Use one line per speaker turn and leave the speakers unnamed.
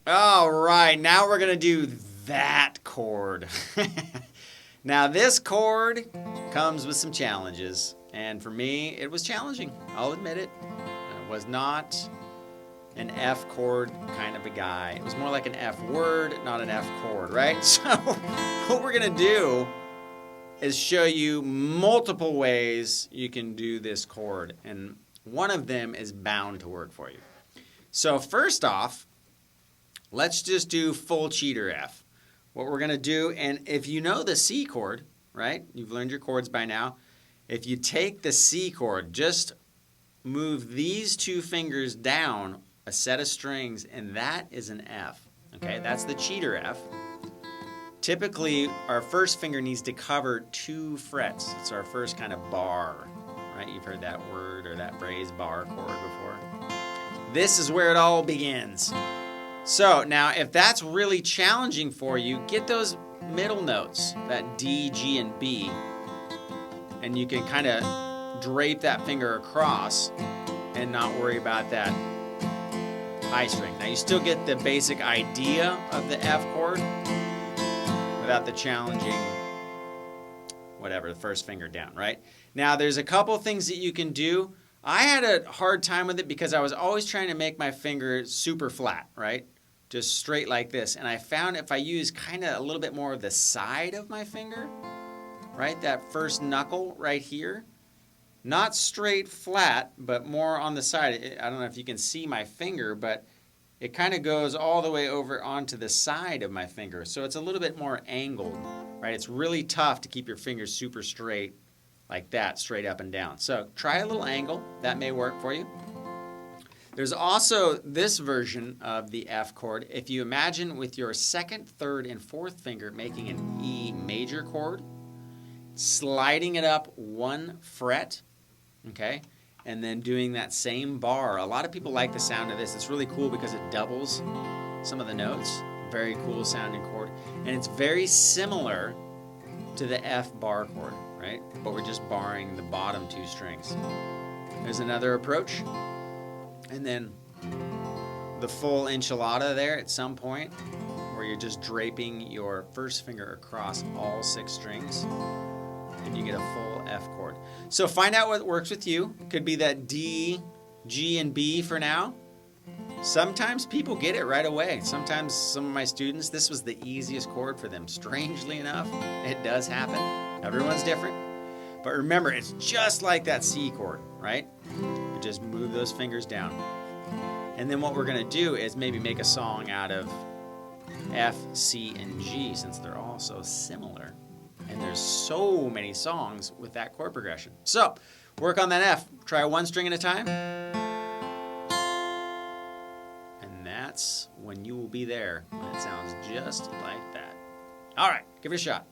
All right, now we're going to do that chord. Now, this chord comes with some challenges. And for me, it was challenging. I'll admit it. I was not an F chord kind of a guy. It was more like an F word, not an F chord, right? So what we're going to do is show you multiple ways you can do this chord. And one of them is bound to work for you. So first off, let's just do full cheater F. What we're going to do, and if you know the C chord, right? You've learned your chords by now. If you take the C chord, just move these two fingers down a set of strings, and that is an F. Okay, that's the cheater F. Typically, our first finger needs to cover 2 frets. It's our first kind of bar, right? You've heard that word or that phrase, bar chord, before. This is where it all begins. So now, if that's really challenging for you, get those middle notes, that D, G, and B, and you can kind of drape that finger across and not worry about that high string. Now, you still get the basic idea of the F chord without the challenging, whatever, the first finger down, right? Now, there's a couple things that you can do. I had a hard time with it because I was always trying to make my finger super flat, right? Just straight like this. And I found if I use kind of a little bit more of the side of my finger, right, that first knuckle right here, not straight flat, but more on the side. I don't know if you can see my finger, but it kind of goes all the way over onto the side of my finger. So it's a little bit more angled, right? It's really tough to keep your fingers super straight like that, straight up and down. So try a little angle. That may work for you. There's also this version of the F chord. If you imagine with your second, third, and fourth finger making an E major chord, sliding it up 1 fret, okay, and then doing that same bar. A lot of people like the sound of this. It's really cool because it doubles some of the notes. Very cool sounding chord. And it's very similar to the F bar chord, right? But we're just barring the bottom 2 strings. There's another approach. And then the full enchilada there at some point where you're just draping your first finger across all 6 strings and you get a full F chord. So find out what works with you. Could be that D, G, and B for now. Sometimes people get it right away. Sometimes some of my students, this was the easiest chord for them. Strangely enough, it does happen. Everyone's different. But remember, it's just like that C chord, right? You just move those fingers down. And then what we're going to do is maybe make a song out of F, C, and G since they're all so similar. And there's so many songs with that chord progression. So work on that F. Try 1 string at a time. And that's when you will be there when it sounds just like that. All right, give it a shot.